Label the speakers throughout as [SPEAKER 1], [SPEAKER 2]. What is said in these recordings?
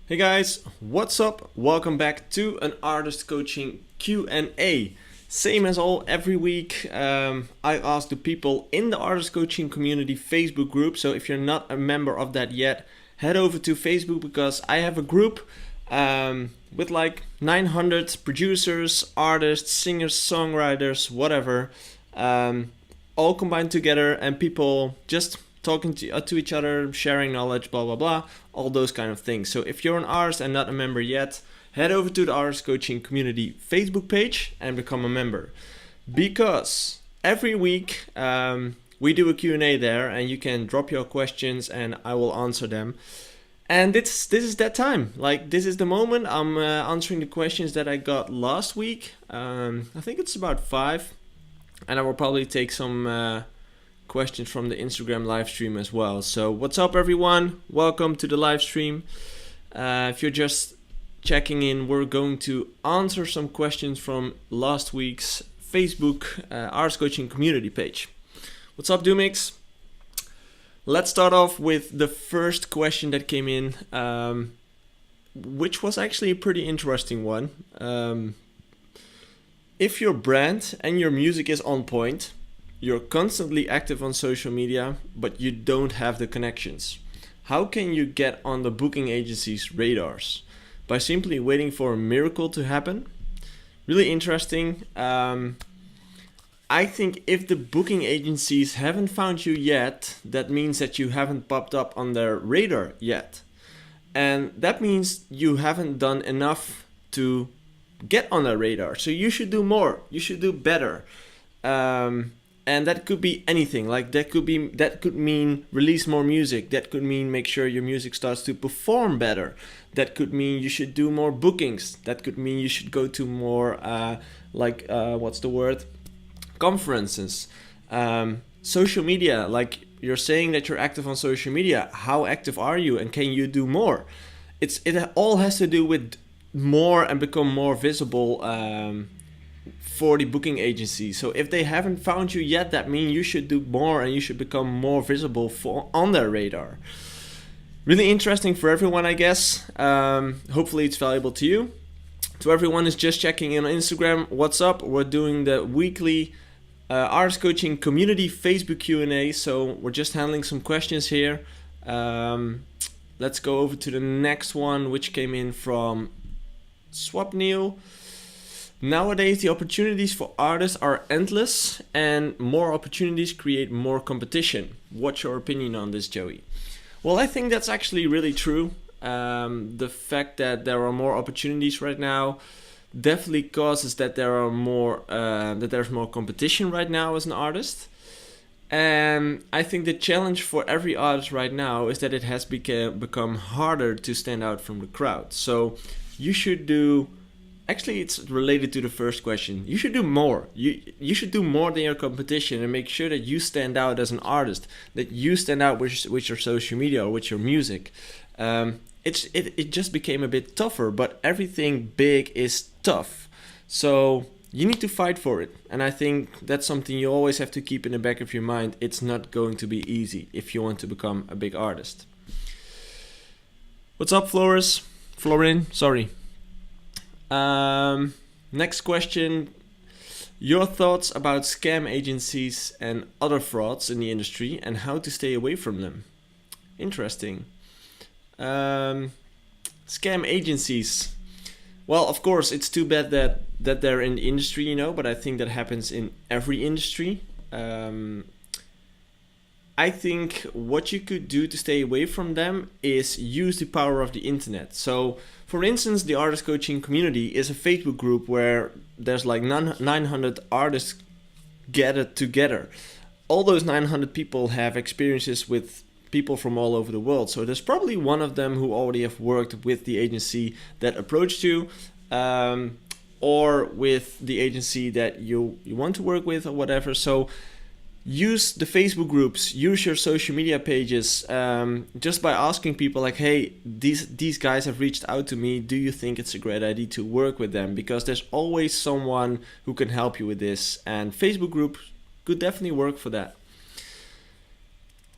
[SPEAKER 1] Hey guys, what's up? Welcome back to an artist coaching Q&A. Same as every week, I ask the people in the artist coaching community Facebook group. So if you're not a member of that yet, head over to Facebook because I have a group with like 900 producers, artists, singers, songwriters, whatever, all combined together, and people just talking to each other, sharing knowledge, blah, blah, blah, all those kind of things. So if you're an artist and not a member yet, head over to the Artist Coaching Community Facebook page and become a member. Because every week we do a Q&A there, and you can drop your questions and I will answer them. And this is that time. Like, this is the moment. I'm answering the questions that I got last week. I think it's about 5. And I will probably take some questions from the Instagram live stream as well. So what's up, everyone? Welcome to the live stream. If you're just checking in, we're going to answer some questions from last week's Facebook Artist Coaching Community page. What's up, Doomix? Let's start off with the first question that came in, which was actually a pretty interesting one. If your brand and your music is on point, you're constantly active on social media, but you don't have the connections, how can you get on the booking agency's radars? By simply waiting for a miracle to happen? Really interesting. I think if the booking agencies haven't found you yet, that means that you haven't popped up on their radar yet. And that means you haven't done enough to get on their radar. So you should do more. You should do better. And that could be anything. Like that could mean release more music. That could mean make sure your music starts to perform better. That could mean you should do more bookings. That could mean you should go to more conferences. Social media. Like, you're saying that you're active on social media. How active are you, and can you do more? It all has to do with more and become more visible for the booking agency. So if they haven't found you yet, that means you should do more and you should become more visible on their radar. Really interesting for everyone, I guess. Hopefully it's valuable to you. To everyone who's just checking in on Instagram, what's up? We're doing the weekly Artist Coaching Community Facebook Q&A. So we're just handling some questions here. Let's go over to the next one, which came in from Swapneel. Nowadays, the opportunities for artists are endless, and more opportunities create more competition. What's your opinion on this, Joey? Well, I think that's actually really true. The fact that there are more opportunities right now definitely causes that there's more competition right now as an artist. And I think the challenge for every artist right now is that it has become harder to stand out from the crowd. So you should do... Actually, it's related to the first question. You should do more. You should do more than your competition, and make sure that you stand out as an artist, that you stand out with your social media or with your music. It just became a bit tougher, but everything big is tough. So you need to fight for it. And I think that's something you always have to keep in the back of your mind. It's not going to be easy if you want to become a big artist. What's up, Florin? Sorry. Next question. Your thoughts about scam agencies and other frauds in the industry, and how to stay away from them. Interesting. Scam agencies. Well, of course, it's too bad that they're in the industry, but I think that happens in every industry. I think what you could do to stay away from them is use the power of the internet. So, for instance, the artist coaching community is a Facebook group where there's like 900 artists gathered together. All those 900 people have experiences with people from all over the world. So there's probably one of them who already have worked with the agency that approached you, or with the agency that you want to work with or whatever. So use the Facebook groups, use your social media pages, just by asking people like, hey, these guys have reached out to me. Do you think it's a great idea to work with them? Because there's always someone who can help you with this. And Facebook group could definitely work for that.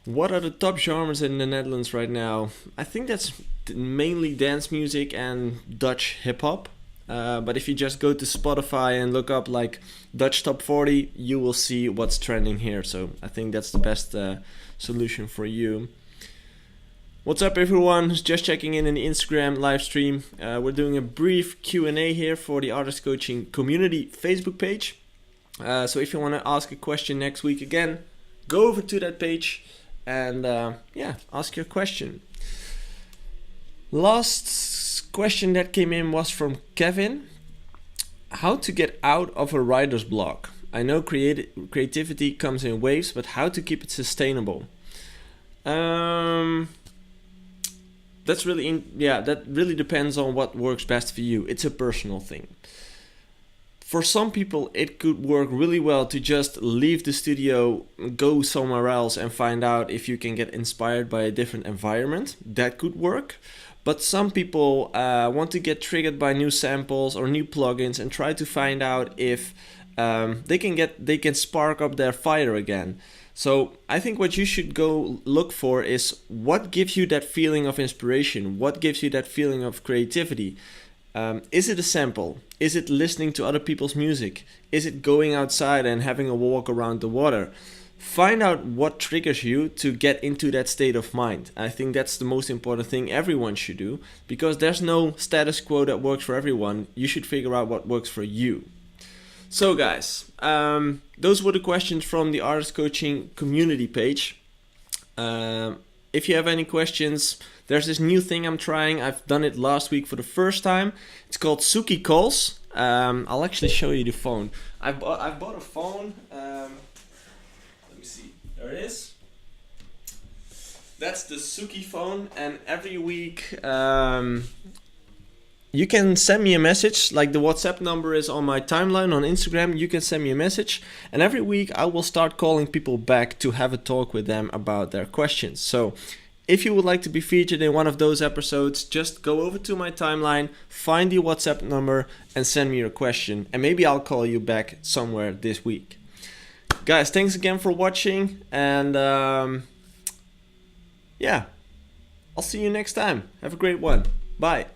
[SPEAKER 1] What are the top genres in the Netherlands right now? I think that's mainly dance music and Dutch hip hop. But if you just go to Spotify and look up like Dutch top 40, you will see what's trending here. So I think that's the best solution for you. What's up, everyone who's just checking in the Instagram live stream? We're doing a brief Q&A here for the Artist Coaching Community Facebook page. So if you want to ask a question next week again, go over to that page and ask your question. Last question that came in was from Kevin. How to get out of a writer's block? I know creativity comes in waves, but how to keep it sustainable? That really depends on what works best for you. It's a personal thing. For some people, it could work really well to just leave the studio, go somewhere else and find out if you can get inspired by a different environment. That could work. But some people want to get triggered by new samples or new plugins and try to find out if they can spark up their fire again. So I think what you should go look for is what gives you that feeling of inspiration, what gives you that feeling of creativity. Is it a sample? Is it listening to other people's music? Is it going outside and having a walk around the water? Find out what triggers you to get into that state of mind. I think that's the most important thing everyone should do, because there's no status quo that works for everyone. You should figure out what works for you. So guys, those were the questions from the Artist Coaching Community page. If you have any questions, there's this new thing I'm trying. I've done it last week for the first time. It's called Suki Calls. I'll actually show you the phone. I bought a phone. Let me see. There it is. That's the Suki phone, and every week you can send me a message. Like the WhatsApp number is on my timeline on Instagram. You can send me a message, and every week I will start calling people back to have a talk with them about their questions. So if you would like to be featured in one of those episodes, just go over to my timeline, find the WhatsApp number, and send me your question, and maybe I'll call you back somewhere this week. Guys, thanks again for watching, and I'll see you next time. Have a great one. Bye.